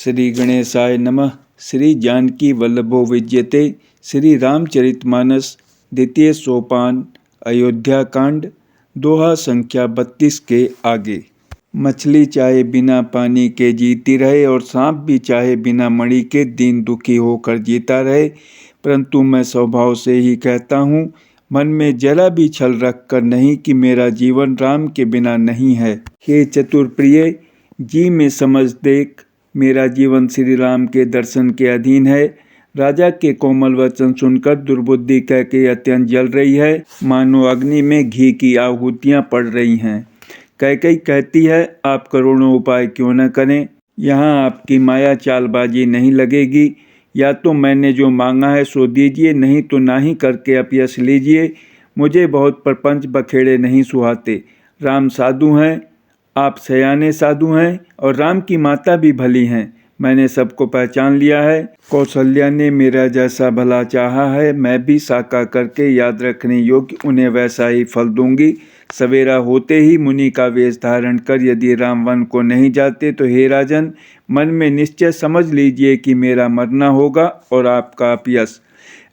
श्री गणेशाय नमः। श्री जानकी वल्लभो विद्यते। श्री रामचरितमानस द्वितीय सोपान अयोध्या कांड दोहा संख्या 32 के आगे। मछली चाहे बिना पानी के जीती रहे और सांप भी चाहे बिना मणि के दीन दुखी होकर जीता रहे, परंतु मैं स्वभाव से ही कहता हूँ, मन में जरा भी छल रख कर नहीं कि मेरा जीवन राम के बिना नहीं है। हे चतुर प्रिय, जी में समझ देख, मेरा जीवन श्री राम के दर्शन के अधीन है। राजा के कोमल वचन सुनकर दुर्बुद्धि कैकेयी अत्यंत जल रही है, मानो अग्नि में घी की आहुतियाँ पड़ रही हैं। कैकेयी कहती है, आप करोड़ों उपाय क्यों न करें, यहाँ आपकी माया चालबाजी नहीं लगेगी। या तो मैंने जो मांगा है सो दीजिए, नहीं तो ना ही करके अपयश लीजिए। मुझे बहुत प्रपंच बखेड़े नहीं सुहाते। राम साधु हैं, आप सयाने साधु हैं और राम की माता भी भली हैं। मैंने सबको पहचान लिया है। कौशल्या ने मेरा जैसा भला चाहा है, मैं भी साका करके याद रखने योग्य उन्हें वैसा ही फल दूंगी। सवेरा होते ही मुनि का वेश धारण कर यदि राम वन को नहीं जाते तो हे राजन, मन में निश्चय समझ लीजिए कि मेरा मरना होगा और आपका अपयश।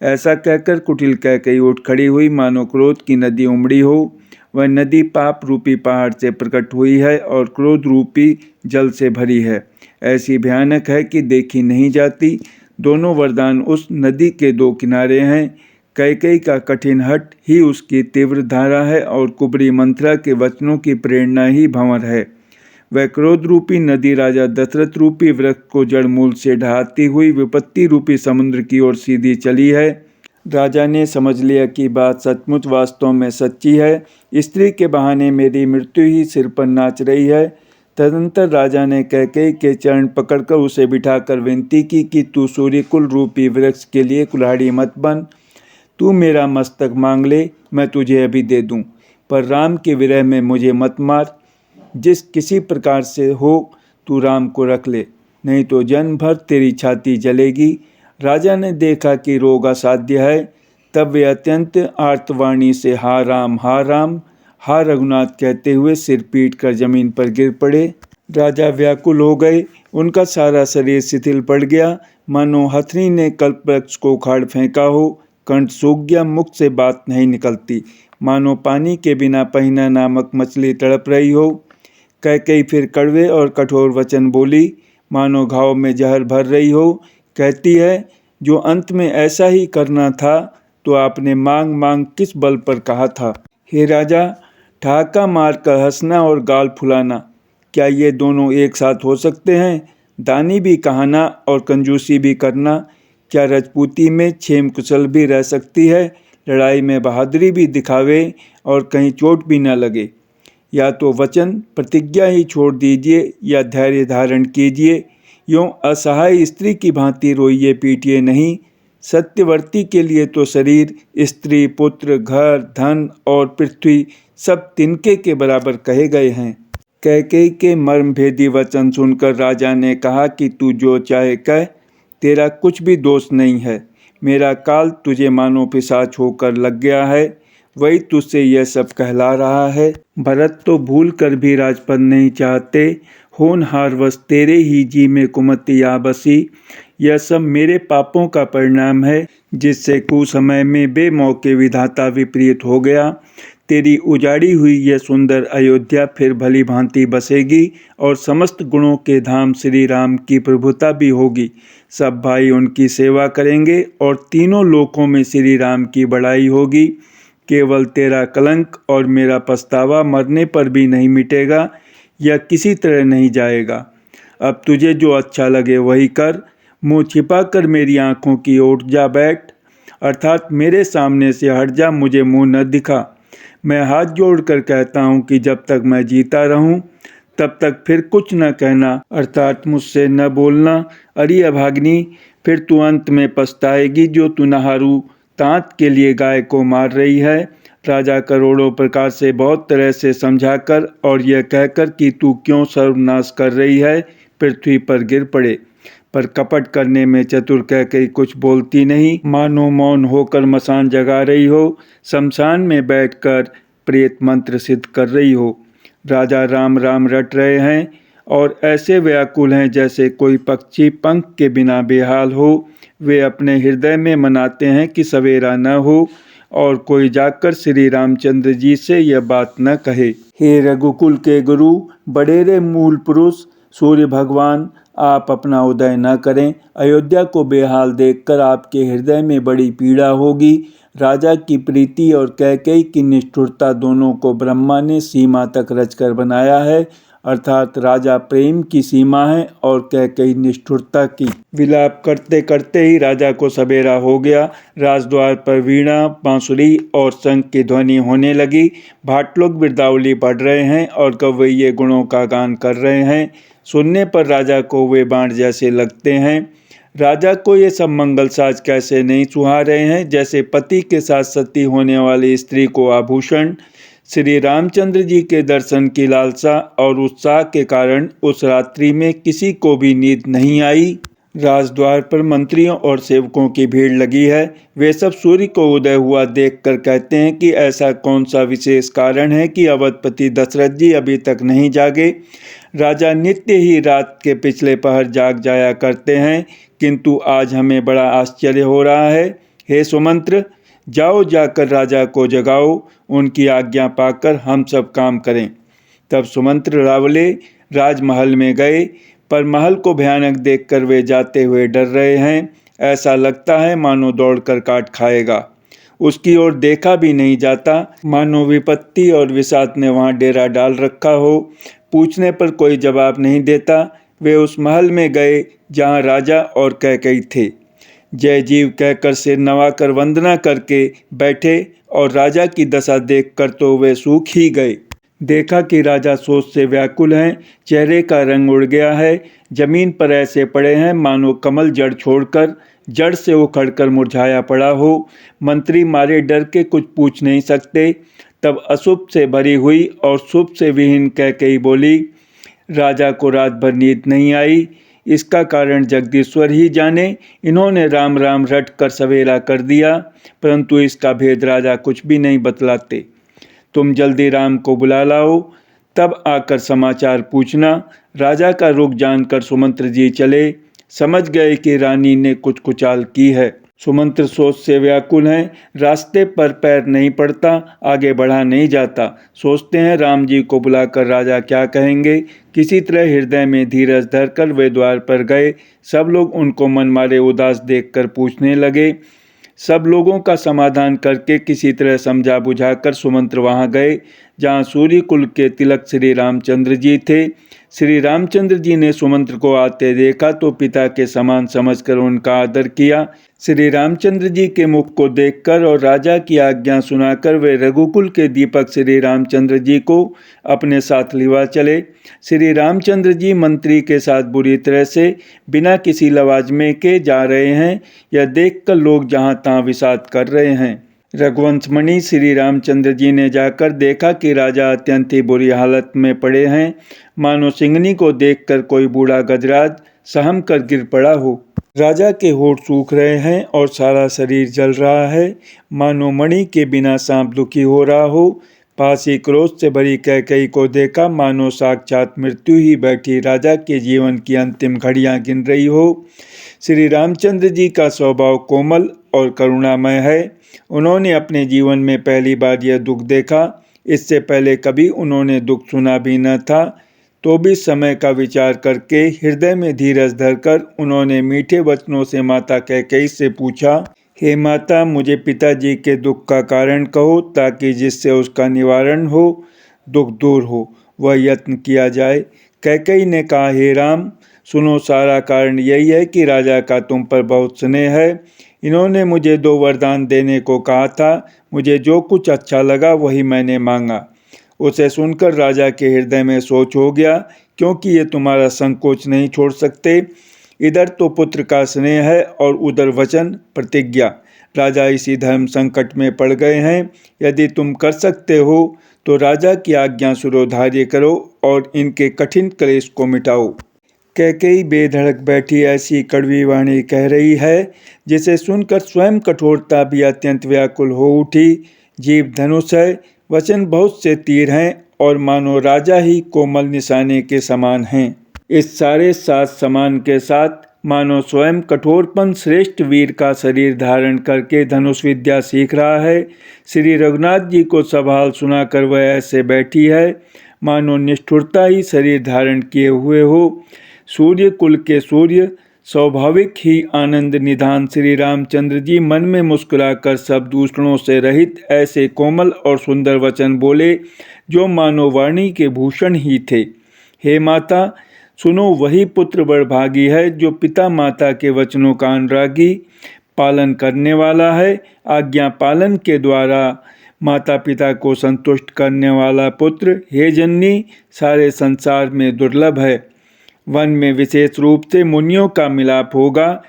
ऐसा कहकर कुटिल कैकेयी उठ खड़ी हुई, मानो क्रोध की नदी उमड़ी हो। वह नदी पाप रूपी पहाड़ से प्रकट हुई है और क्रोध रूपी जल से भरी है। ऐसी भयानक है कि देखी नहीं जाती। दोनों वरदान उस नदी के दो किनारे हैं। कैकेयी का कठिन हठ ही उसकी तीव्र धारा है और कुबरी मंथरा के वचनों की प्रेरणा ही भंवर है। वह क्रोध रूपी नदी राजा दशरथ रूपी वृक्ष को जड़ मूल से ढहाती हुई विपत्ति रूपी समुद्र की ओर सीधी चली है। राजा ने समझ लिया कि बात सचमुच वास्तव में सच्ची है। स्त्री के बहाने मेरी मृत्यु ही सिर पर नाच रही है। तदंतर राजा ने कैकेयी के चरण पकड़कर उसे बिठाकर विनती की कि तू सूर्यकुल रूपी वृक्ष के लिए कुल्हाड़ी मत बन। तू मेरा मस्तक मांग ले, मैं तुझे अभी दे दूं, पर राम के विरह में मुझे मत मार। जिस किसी प्रकार से हो तू राम को रख ले, नहीं तो जन्म भर तेरी छाती जलेगी। राजा ने देखा कि रोग असाध्य है। तब वे अत्यंत आर्तवाणी से हा राम हा रघुनाथ कहते हुए सिर पीट कर जमीन पर गिर पड़े। राजा व्याकुल हो गए। उनका सारा शरीर शिथिल पड़ गया, मानो हथनी ने कल्पवृक्ष को उखाड़ फेंका हो। कंठ सूख गया, मुख से बात नहीं निकलती, मानो पानी के बिना पहिना नामक मछली तड़प रही हो। कैकेयी फिर कड़वे और कठोर वचन बोली, मानो घाव में जहर भर रही हो। कहती है, जो अंत में ऐसा ही करना था तो आपने मांग मांग किस बल पर कहा था। हे राजा, ठहाका मारकर हंसना और गाल फुलाना, क्या ये दोनों एक साथ हो सकते हैं। दानी भी कहना और कंजूसी भी करना, क्या राजपूती में क्षेम कुशल भी रह सकती है। लड़ाई में बहादुरी भी दिखावे और कहीं चोट भी न लगे। या तो वचन प्रतिज्ञा ही छोड़ दीजिए या धैर्य धारण कीजिए। यूँ असहाय स्त्री की भांति रोइए पीटिए नहीं। सत्यवर्ती के लिए तो शरीर, स्त्री, पुत्र, घर, धन और पृथ्वी सब तिनके के बराबर कहे गए हैं। कैकेयी के मर्म भेदी वचन सुनकर राजा ने कहा कि तू जो चाहे कह, तेरा कुछ भी दोष नहीं है। मेरा काल तुझे मानो पिशाच होकर लग गया है, वही तुझसे यह सब कहला रहा है। भरत तो भूल कर भी राजपद नहीं चाहते, होनहारवश तेरे ही जी में कुमति आ बसी। यह सब मेरे पापों का परिणाम है, जिससे कुसमय में बेमौके विधाता विपरीत हो गया। तेरी उजाड़ी हुई यह सुंदर अयोध्या फिर भली भांति बसेगी और समस्त गुणों के धाम श्री राम की प्रभुता भी होगी। सब भाई उनकी सेवा करेंगे और तीनों लोकों में श्री राम की बड़ाई होगी। केवल तेरा कलंक और मेरा पछतावा मरने पर भी नहीं मिटेगा या किसी तरह नहीं जाएगा। अब तुझे जो अच्छा लगे वही कर। मुँह छिपा कर मेरी आँखों की ओर जा बैठ, अर्थात मेरे सामने से हट जा, मुझे मुँह न दिखा। मैं हाथ जोड़कर कहता हूँ कि जब तक मैं जीता रहूँ तब तक फिर कुछ न कहना, अर्थात मुझसे न बोलना। अरे अभागिनी, फिर तू अंत में पछताएगी जो तू नहारू तांत के लिए गाय को मार रही है। राजा करोड़ों प्रकार से बहुत तरह से समझाकर और यह कहकर कि तू क्यों सर्वनाश कर रही है, पृथ्वी पर गिर पड़े, पर कपट करने में चतुर कैकेयी कुछ बोलती नहीं, मानो मौन होकर मसान जगा रही हो, शमशान में बैठकर प्रेत मंत्र सिद्ध कर रही हो। राजा राम राम रट रहे हैं और ऐसे व्याकुल हैं जैसे कोई पक्षी पंख के बिना बेहाल हो। वे अपने हृदय में मनाते हैं कि सवेरा न हो और कोई जाकर श्री रामचंद्र जी से यह बात न कहे। हे रघुकुल के गुरु, बड़ेरे मूल पुरुष सूर्य भगवान, आप अपना उदय न करें। अयोध्या को बेहाल देखकर आपके हृदय में बड़ी पीड़ा होगी। राजा की प्रीति और कैकेयी की निष्ठुरता दोनों को ब्रह्मा ने सीमा तक रचकर बनाया है, अर्थात राजा प्रेम की सीमा है और कैकेयी निष्ठुरता की। विलाप करते करते ही राजा को सवेरा हो गया। राजद्वार पर वीणा, बांसुरी और शंख की ध्वनि होने लगी। भाट लोग बिरदावली पढ़ रहे हैं और कव्वैये गुणों का गान कर रहे हैं। सुनने पर राजा को वे बाण जैसे लगते हैं। राजा को ये सब मंगल साज कैसे नहीं सुहा रहे हैं, जैसे पति के साथ सती होने वाली स्त्री को आभूषण। श्री रामचंद्र जी के दर्शन की लालसा और उत्साह के कारण उस रात्रि में किसी को भी नींद नहीं आई। राजद्वार पर मंत्रियों और सेवकों की भीड़ लगी है। वे सब सूर्य को उदय हुआ देखकर कहते हैं कि ऐसा कौन सा विशेष कारण है कि अवधपति दशरथ जी अभी तक नहीं जागे। राजा नित्य ही रात के पिछले पहर जाग जाया करते हैं, किंतु आज हमें बड़ा आश्चर्य हो रहा है। हे सुमंत्र, जाओ जाकर राजा को जगाओ, उनकी आज्ञा पाकर हम सब काम करें। तब सुमंत्र रावले राजमहल में गए, पर महल को भयानक देखकर वे जाते हुए डर रहे हैं। ऐसा लगता है मानो दौड़कर काट खाएगा। उसकी ओर देखा भी नहीं जाता, मानो विपत्ति और विषाद ने वहाँ डेरा डाल रखा हो। पूछने पर कोई जवाब नहीं देता। वे उस महल में गए जहाँ राजा और कैकेयी थे। जय जीव कहकर सिर नवाकर वंदना करके बैठे और राजा की दशा देखकर तो वे सूख ही गए। देखा कि राजा सोच से व्याकुल हैं, चेहरे का रंग उड़ गया है, जमीन पर ऐसे पड़े हैं मानो कमल जड़ छोड़कर जड़ से उखड़कर मुरझाया पड़ा हो। मंत्री मारे डर के कुछ पूछ नहीं सकते। तब अशुभ से भरी हुई और शुभ से विहीन कैकेयी बोली, राजा को रात भर नींद नहीं आई, इसका कारण जगदीश्वर ही जाने। इन्होंने राम राम रट कर सवेरा कर दिया, परंतु इसका भेद राजा कुछ भी नहीं बतलाते। तुम जल्दी राम को बुला लाओ, तब आकर समाचार पूछना। राजा का रुख जानकर सुमंत्र जी चले, समझ गए कि रानी ने कुछ कुचाल की है। सुमंत्र सोच से व्याकुल हैं, रास्ते पर पैर नहीं पड़ता, आगे बढ़ा नहीं जाता। सोचते हैं राम जी को बुलाकर राजा क्या कहेंगे। किसी तरह हृदय में धीरज धरकर वे द्वार पर गए। सब लोग उनको मन मारे उदास देखकर पूछने लगे। सब लोगों का समाधान करके किसी तरह समझा बुझाकर सुमंत्र वहाँ गए जहाँ सूर्य कुल के तिलक श्री रामचंद्र जी थे। श्री रामचंद्र जी ने सुमंत्र को आते देखा तो पिता के समान समझकर उनका आदर किया। श्री रामचंद्र जी के मुख को देखकर और राजा की आज्ञा सुनाकर वे रघुकुल के दीपक श्री रामचंद्र जी को अपने साथ लिवा चले। श्री रामचंद्र जी मंत्री के साथ बुरी तरह से बिना किसी लवाजमे के जा रहे हैं, यह देखकर लोग जहाँ तहाँ विषाद कर रहे हैं। रघुवंशमणि श्री रामचंद्र जी ने जाकर देखा कि राजा अत्यंत ही बुरी हालत में पड़े हैं, मानो सिंहनी को देखकर कोई बूढ़ा गजराज सहम कर गिर पड़ा हो। राजा के होठ सूख रहे हैं और सारा शरीर जल रहा है, मानो मणि के बिना सांप दुखी हो रहा हो। पास ही क्रोध से भरी कैकेयी को देखा, मानो साक्षात मृत्यु ही बैठी राजा के जीवन की अंतिम घड़ियां गिन रही हो। श्री रामचंद्र जी का स्वभाव कोमल और करुणामय है। उन्होंने अपने जीवन में पहली बार यह दुख देखा। इससे पहले कभी उन्होंने दुख सुना भी न था। तो भी समय का विचार करके हृदय में धीरज धरकर उन्होंने मीठे वचनों से माता कैकेयी से पूछा, हे माता, मुझे पिताजी के दुख का कारण कहो, ताकि जिससे उसका निवारण हो, दुख दूर हो, वह यत्न किया जाए। कैकेयी ने कहा, हे राम, सुनो, सारा कारण यही है कि राजा का तुम पर बहुत स्नेह है। इन्होंने मुझे 2 वरदान देने को कहा था। मुझे जो कुछ अच्छा लगा वही मैंने मांगा। उसे सुनकर राजा के हृदय में सोच हो गया, क्योंकि ये तुम्हारा संकोच नहीं छोड़ सकते। इधर तो पुत्र का स्नेह है और उधर वचन प्रतिज्ञा। राजा इसी धर्म संकट में पड़ गए हैं। यदि तुम कर सकते हो तो राजा की आज्ञा सुरोधार्य करो और इनके कठिन क्लेश को मिटाओ। कैकेयी बेधड़क बैठी ऐसी कड़वी वाणी कह रही है, जिसे सुनकर स्वयं कठोरता भी अत्यंत व्याकुल हो उठी। जीव धनुष है, वचन बहुत से तीर हैं और मानो राजा ही कोमल निशाने के समान हैं। इस सारे साज समान के साथ मानो स्वयं कठोरपन श्रेष्ठ वीर का शरीर धारण करके धनुष विद्या सीख रहा है। श्री रघुनाथ जी को सवाल सुनाकर वह ऐसे बैठी है मानो निष्ठुरता ही शरीर धारण किए हुए हो। सूर्य कुल के सूर्य स्वाभाविक ही आनंद निधान श्री रामचंद्र जी मन में मुस्कुराकर सब दूषणों से रहित ऐसे कोमल और सुंदर वचन बोले जो मानो वाणी के भूषण ही थे। हे माता, सुनो, वही पुत्र बड़भागी है जो पिता माता के वचनों का अनुरागी पालन करने वाला है। आज्ञा पालन के द्वारा माता पिता को संतुष्ट करने वाला पुत्र हे जननी सारे संसार में दुर्लभ है। वन में विशेष रूप से मुनियों का मिलाप होगा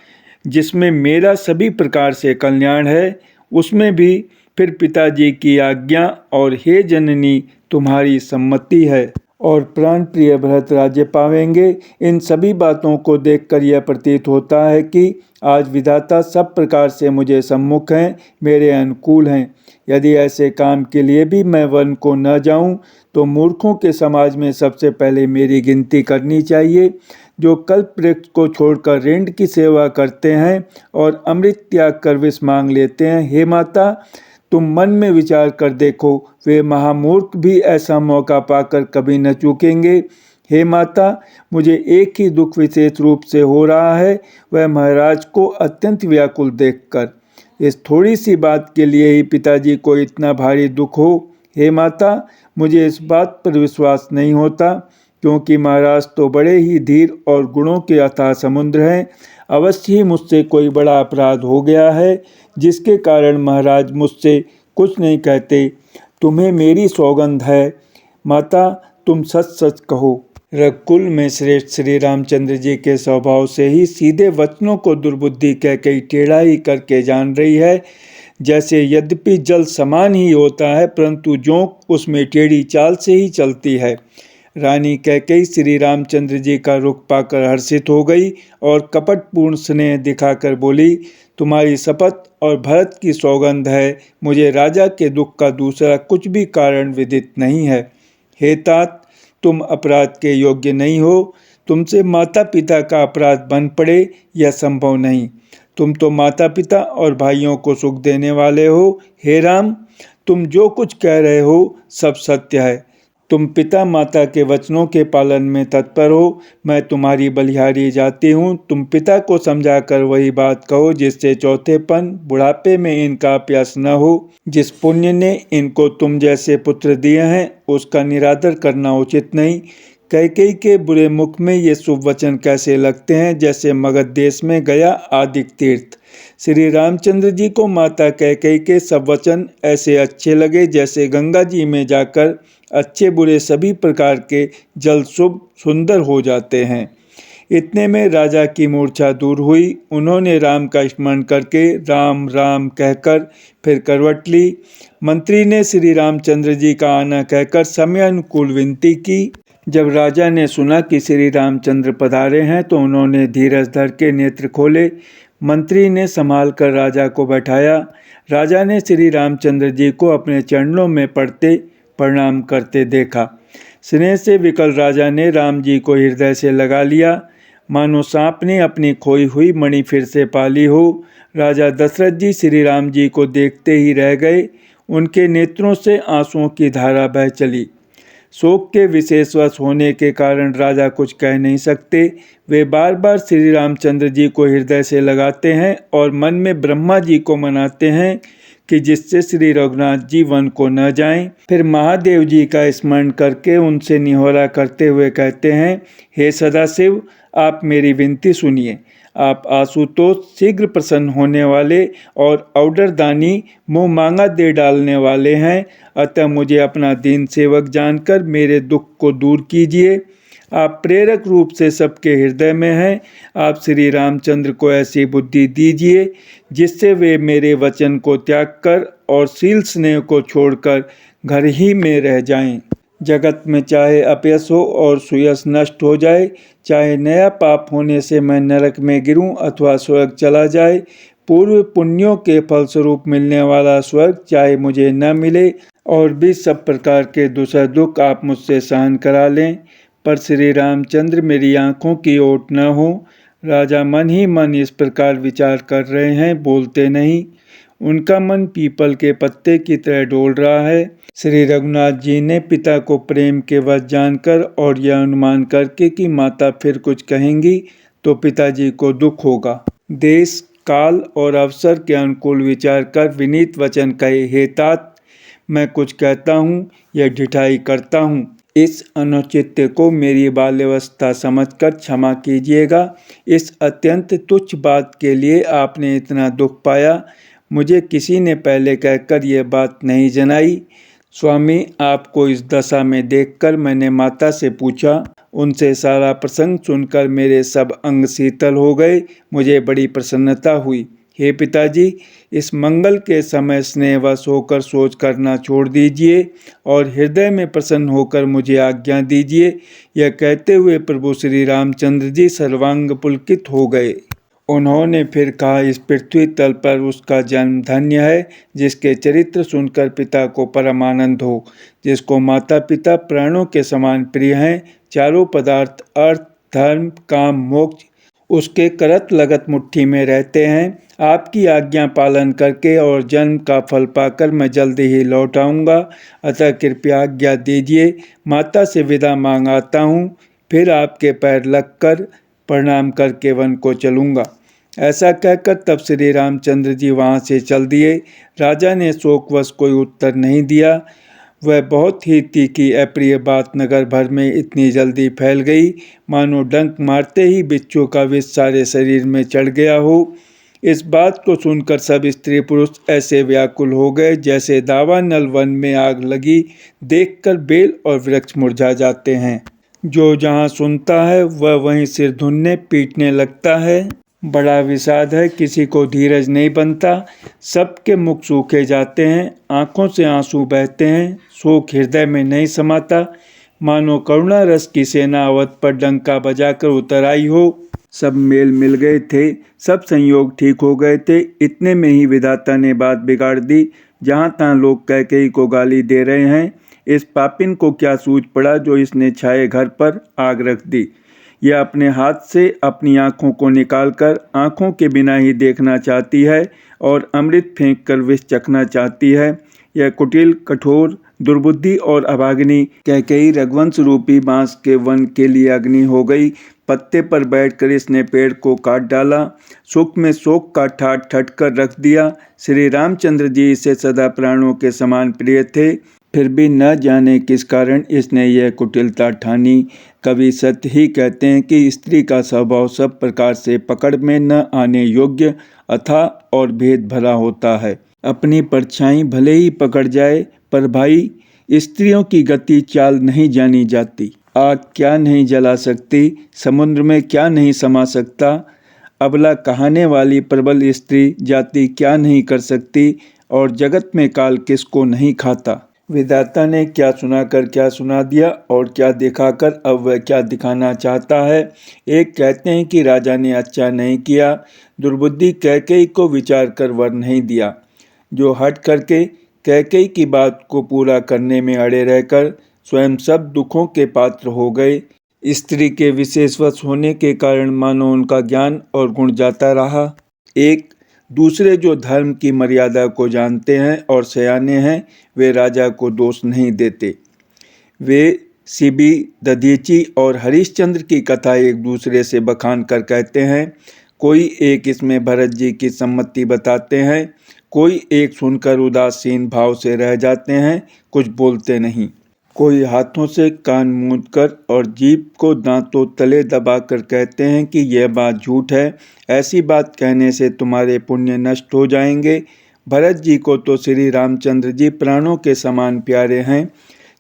जिसमें मेरा सभी प्रकार से कल्याण है, उसमें भी फिर पिताजी की आज्ञा और हे जननी तुम्हारी सम्मति है और प्राण प्रिय भरत राज्य पावेंगे। इन सभी बातों को देखकर यह प्रतीत होता है कि आज विधाता सब प्रकार से मुझे सम्मुख हैं, मेरे अनुकूल हैं। यदि ऐसे काम के लिए भी मैं वन को न जाऊं तो मूर्खों के समाज में सबसे पहले मेरी गिनती करनी चाहिए, जो कल्प वृक्ष को छोड़कर रेंड की सेवा करते हैं और अमृत त्याग कर विष मांग लेते हैं। हे माता, तुम मन में विचार कर देखो, वे महामूर्ख भी ऐसा मौका पाकर कभी न चूकेंगे। हे माता, मुझे एक ही दुख विशेष रूप से हो रहा है, वह महाराज को अत्यंत व्याकुल देखकर। इस थोड़ी सी बात के लिए ही पिताजी को इतना भारी दुख हो। हे माता, मुझे इस बात पर विश्वास नहीं होता, क्योंकि महाराज तो बड़े ही धीर और गुणों के अथाह समुद्र हैं। अवश्य ही मुझसे कोई बड़ा अपराध हो गया है, जिसके कारण महाराज मुझसे कुछ नहीं कहते। तुम्हें मेरी सौगंध है माता, तुम सच सच कहो। रघुकुल में श्रेष्ठ श्री रामचंद्र जी के स्वभाव से ही सीधे वचनों को दुर्बुद्धि कह कई टेढ़ा ही करके जान रही है। जैसे यद्यपि जल समान ही होता है, परंतु जोंक उसमें टेढ़ी चाल से ही चलती है। रानी कैकेयी श्री रामचंद्र जी का रुख पाकर हर्षित हो गई और कपटपूर्ण स्नेह दिखाकर बोली, तुम्हारी शपथ और भरत की सौगंध है, मुझे राजा के दुख का दूसरा कुछ भी कारण विदित नहीं है। हे तात, तुम अपराध के योग्य नहीं हो। तुमसे माता पिता का अपराध बन पड़े यह संभव नहीं। तुम तो माता पिता और भाइयों को सुख देने वाले हो। हे राम, तुम जो कुछ कह रहे हो सब सत्य है। तुम पिता माता के वचनों के पालन में तत्पर हो। मैं तुम्हारी बलिहारी जाती हूँ। तुम पिता को समझाकर वही बात कहो जिससे चौथेपन बुढ़ापे में इनका प्यास न हो। जिस पुण्य ने इनको तुम जैसे पुत्र दिए हैं उसका निरादर करना उचित नहीं। कैकेयी के बुरे मुख में ये शुभ वचन कैसे लगते हैं जैसे मगध देश में गया आदिक तीर्थ। श्री रामचंद्र जी को माता कैकेयी के सब वचन ऐसे अच्छे लगे जैसे गंगा जी में जाकर अच्छे बुरे सभी प्रकार के जल शुभ सुंदर हो जाते हैं। इतने में राजा की मूर्छा दूर हुई। उन्होंने राम का स्मरण करके राम राम कहकर फिर करवट ली। मंत्री ने श्री रामचंद्र जी का आना कहकर समयानुकूल विनती की। जब राजा ने सुना कि श्री रामचंद्र पधारे हैं तो उन्होंने धीरज धर के नेत्र खोले। मंत्री ने संभाल कर राजा को बैठाया। राजा ने श्री रामचंद्र जी को अपने चरणों में पड़ते प्रणाम करते देखा। स्नेह से विकल राजा ने राम जी को हृदय से लगा लिया, मानो सांप ने अपनी खोई हुई मणि फिर से पाली हो। राजा दशरथ जी श्री राम जी को देखते ही रह गए। उनके नेत्रों से आंसुओं की धारा बह चली। शोक के विशेषवश होने के कारण राजा कुछ कह नहीं सकते। वे बार बार श्री रामचंद्र जी को हृदय से लगाते हैं और मन में ब्रह्मा जी को मनाते हैं कि जिससे श्री रघुनाथ जी वन को न जाएं। फिर महादेव जी का स्मरण करके उनसे निहोरा करते हुए कहते हैं, हे सदाशिव, आप मेरी विनती सुनिए। आप आशुतोष शीघ्र प्रसन्न होने वाले और औडरदानी मुँह मांगा दे डालने वाले हैं, अतः मुझे अपना दीन सेवक जानकर मेरे दुख को दूर कीजिए। आप प्रेरक रूप से सबके हृदय में हैं। आप श्री रामचंद्र को ऐसी बुद्धि दीजिए जिससे वे मेरे वचन को त्याग कर और शील स्नेह को छोड़कर घर ही में रह जाएं। जगत में चाहे अपयश हो और सुयश नष्ट हो जाए, चाहे नया पाप होने से मैं नरक में गिरूं अथवा स्वर्ग चला जाए, पूर्व पुण्यों के फलस्वरूप मिलने वाला स्वर्ग चाहे मुझे न मिले, और भी सब प्रकार के दुसह दुख आप मुझसे सहन करा लें, पर श्री रामचंद्र मेरी आंखों की ओट न हो। राजा मन ही मन इस प्रकार विचार कर रहे हैं, बोलते नहीं। उनका मन पीपल के पत्ते की तरह डोल रहा है। श्री रघुनाथ जी ने पिता को प्रेम के वश जानकर और यह अनुमान करके कि माता फिर कुछ कहेंगी तो पिताजी को दुख होगा, देश काल और अवसर के अनुकूल विचार कर विनीत वचन कहे, हे तात, मैं कुछ कहता हूँ या ढिठाई करता हूँ, इस अनुचित्य को मेरी बाल्यावस्था समझकर क्षमा कीजिएगा। इस अत्यंत तुच्छ बात के लिए आपने इतना दुख पाया, मुझे किसी ने पहले कहकर यह बात नहीं जनाई। स्वामी, आपको इस दशा में देखकर मैंने माता से पूछा। उनसे सारा प्रसंग सुनकर मेरे सब अंग शीतल हो गए, मुझे बड़ी प्रसन्नता हुई। हे पिताजी, इस मंगल के समय स्नेहवश होकर सोच करना छोड़ दीजिए और हृदय में प्रसन्न होकर मुझे आज्ञा दीजिए। यह कहते हुए प्रभु श्री रामचंद्र जी सर्वांग पुलकित हो गए। उन्होंने फिर कहा, इस पृथ्वी तल पर उसका जन्म धन्य है जिसके चरित्र सुनकर पिता को परम आनंद हो, जिसको माता पिता प्राणों के समान प्रिय हैं। चारों पदार्थ अर्थ धर्म काम मोक्ष उसके करत लगत मुट्ठी में रहते हैं। आपकी आज्ञा पालन करके और जन्म का फल पाकर मैं जल्दी ही लौट आऊँगा, अतः कृपया आज्ञा दीजिए। माता से विदा मांग आता हूँ, फिर आपके पैर लगकर प्रणाम करके वन को चलूँगा। ऐसा कहकर तब श्री रामचंद्र जी वहाँ से चल दिए। राजा ने शोकवश कोई उत्तर नहीं दिया। वह बहुत ही तीखी अप्रिय बात नगर भर में इतनी जल्दी फैल गई, मानो डंक मारते ही बिच्छू का विष सारे शरीर में चढ़ गया हो। इस बात को सुनकर सब स्त्री पुरुष ऐसे व्याकुल हो गए जैसे दावानल वन में आग लगी देखकर बेल और वृक्ष मुरझा जाते हैं। जो जहाँ सुनता है वह वहीं सिर धुनने पीटने लगता है। बड़ा विषाद है, किसी को धीरज नहीं बनता, सबके मुख सूखे जाते हैं, आंखों से आंसू बहते हैं, शोक हृदय में नहीं समाता, मानो करुणा रस की सेना अवध पर डंका बजाकर उतर आई हो। सब मेल मिल गए थे, सब संयोग ठीक हो गए थे। इतने में ही विधाता ने बात बिगाड़ दी। जहाँ तहाँ लोग कैकेयी को गाली दे रहे हैं। इस पापिन को क्या सूझ पड़ा जो इसने छाये घर पर आग रख दी। यह अपने हाथ से अपनी आँखों को निकालकर आँखों के बिना ही देखना चाहती है और अमृत फेंक कर विष चखना चाहती है। यह कुटिल कठोर दुर्बुद्धि और अभागिनी कैकेयी रघुवंश रूपी बांस के वन के लिए अग्नि हो गई। पत्ते पर बैठकर इसने पेड़ को काट डाला, सुख में शोक का ठाट ठट कर रख दिया। श्री रामचंद्र जी इसे सदा प्राणों के समान प्रिय थे, फिर भी न जाने किस कारण इसने यह कुटिलता ठानी। कवि सत्य ही कहते हैं कि स्त्री का स्वभाव सब प्रकार से पकड़ में न आने योग्य अथाह और भेद भरा होता है। अपनी परछाई भले ही पकड़ जाए, पर भाई स्त्रियों की गति चाल नहीं जानी जाती। आग क्या नहीं जला सकती, समुद्र में क्या नहीं समा सकता, अबला कहाने वाली प्रबल स्त्री जाति क्या नहीं कर सकती, और जगत में काल किसको नहीं खाता। विधाता ने क्या सुनाकर क्या सुना दिया और क्या दिखाकर अब वह क्या दिखाना चाहता है। एक कहते हैं कि राजा ने अच्छा नहीं किया, दुर्बुद्धि कैकेयी को विचार कर वर नहीं दिया। जो हट करके कैकेयी की बात को पूरा करने में अड़े रहकर स्वयं सब दुखों के पात्र हो गए। स्त्री के विशेषवश होने के कारण मानो उनका ज्ञान और गुण जाता रहा। एक दूसरे जो धर्म की मर्यादा को जानते हैं और सयाने हैं, वे राजा को दोष नहीं देते। वे शिबी, दधीची और हरिश्चंद्र की कथा एक दूसरे से बखान कर कहते हैं। कोई एक इसमें भरत जी की सम्मति बताते हैं, कोई एक सुनकर उदासीन भाव से रह जाते हैं, कुछ बोलते नहीं। कोई हाथों से कान मूंदकर और जीभ को दांतों तले दबाकर कहते हैं कि यह बात झूठ है, ऐसी बात कहने से तुम्हारे पुण्य नष्ट हो जाएंगे। भरत जी को तो श्री रामचंद्र जी प्राणों के समान प्यारे हैं।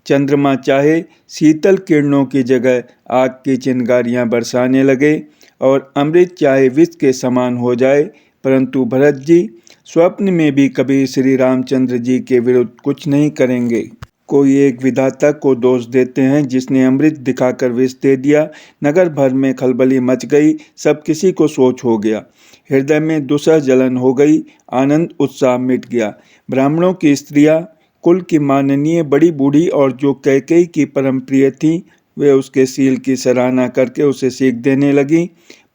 चंद्रमा चाहे शीतल किरणों की जगह आग की चिंगारियां बरसाने लगे और अमृत चाहे विष के समान हो जाए, परंतु भरत जी स्वप्न में भी कभी श्री रामचंद्र जी के विरुद्ध कुछ नहीं करेंगे। कोई एक विधाता को दोष देते हैं जिसने अमृत दिखाकर विष दे दिया। नगर भर में खलबली मच गई, सब किसी को सोच हो गया, हृदय में दुसह जलन हो गई, आनंद उत्साह मिट गया। ब्राह्मणों की स्त्रियां कुल की माननीय बड़ी बूढ़ी और जो कैकेयी की परम प्रिय थी, वे उसके शील की सराहना करके उसे सीख देने लगी,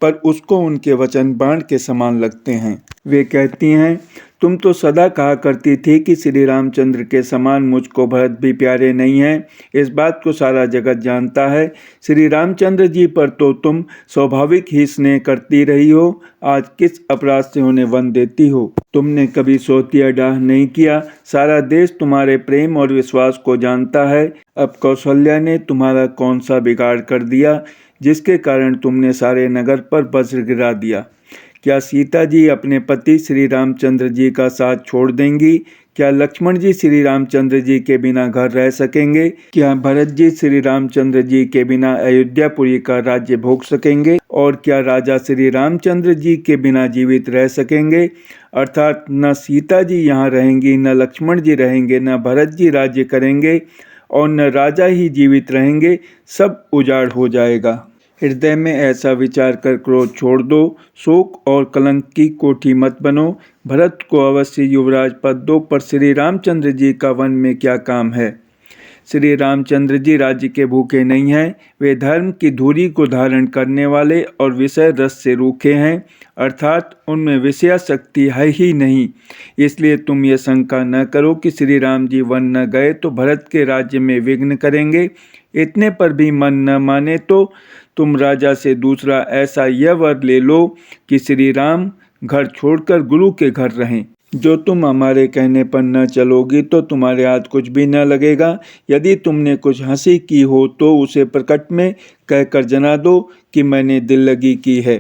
पर उसको उनके वचन बाण के समान लगते हैं। वे कहती हैं, तुम तो सदा कहा करती थी कि श्री रामचंद्र के समान मुझको भरत भी प्यारे नहीं हैं। इस बात को सारा जगत जानता है। श्री रामचंद्र जी पर तो तुम स्वाभाविक ही स्नेह करती रही हो, आज किस अपराध से उन्हें वन देती हो? तुमने कभी सोतिया डाह नहीं किया। सारा देश तुम्हारे प्रेम और विश्वास को जानता है। अब कौशल्या ने तुम्हारा कौन सा बिगाड़ कर दिया जिसके कारण तुमने सारे नगर पर वज्र गिरा दिया? क्या सीता जी अपने पति श्री रामचंद्र जी का साथ छोड़ देंगी? क्या लक्ष्मण जी श्री रामचंद्र जी के बिना घर रह सकेंगे? क्या भरत जी श्री रामचंद्र जी के बिना अयोध्यापुरी का राज्य भोग सकेंगे? और क्या राजा श्री रामचंद्र जी के बिना जीवित रह सकेंगे? अर्थात न सीता जी यहाँ रहेंगी, न लक्ष्मण जी रहेंगे, न भरत जी राज्य करेंगे और न राजा ही जीवित रहेंगे, सब उजाड़ हो जाएगा। हृदय में ऐसा विचार कर क्रोध छोड़ दो, शोक और कलंक की कोठी मत बनो। भरत को अवश्य युवराज पद दो, पर श्री रामचंद्र जी का वन में क्या काम है? श्री रामचंद्र जी राज्य के भूखे नहीं हैं, वे धर्म की धुरी को धारण करने वाले और विषय रस से रूखे हैं, अर्थात उनमें विषयासक्ति है ही नहीं। इसलिए तुम ये शंका न करो कि श्री राम जी वन न गए तो भरत के राज्य में विघ्न करेंगे। इतने पर भी मन न माने तो तुम राजा से दूसरा ऐसा यह वर ले लो कि श्री राम घर छोड़कर गुरु के घर रहें। जो तुम हमारे कहने पर न चलोगी तो तुम्हारे हाथ कुछ भी न लगेगा। यदि तुमने कुछ हंसी की हो तो उसे प्रकट में कहकर जना दो कि मैंने दिल लगी की है।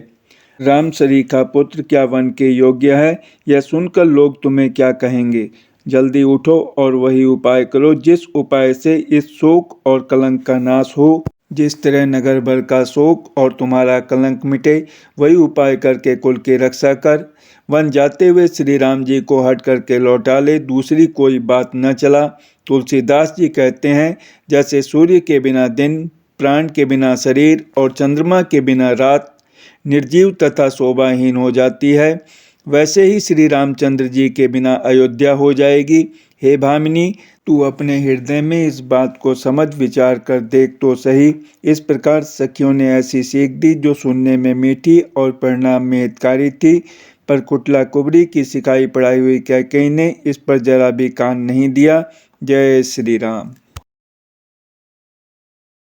राम सरीखा पुत्र क्या वन के योग्य है? यह सुनकर लोग तुम्हें क्या कहेंगे? जल्दी उठो और वही उपाय करो जिस उपाय से इस शोक और कलंक का नाश हो। जिस तरह नगर भर का शोक और तुम्हारा कलंक मिटे, वही उपाय करके कुल की रक्षा कर। वन जाते हुए श्री राम जी को हट करके लौटा ले, दूसरी कोई बात न चला। तुलसीदास जी कहते हैं, जैसे सूर्य के बिना दिन, प्राण के बिना शरीर और चंद्रमा के बिना रात निर्जीव तथा शोभाहीन हो जाती है, वैसे ही श्री रामचंद्र जी के बिना अयोध्या हो जाएगी। हे भामिनी, तू अपने हृदय में इस बात को समझ विचार कर देख तो सही। इस प्रकार सखियों ने ऐसी सीख दी जो सुनने में मीठी और परिणाम में हितकारी थी, पर कुटला कुबरी की सिखाई पढ़ाई हुई कैकेयी ने इस पर जरा भी कान नहीं दिया। जय श्री राम।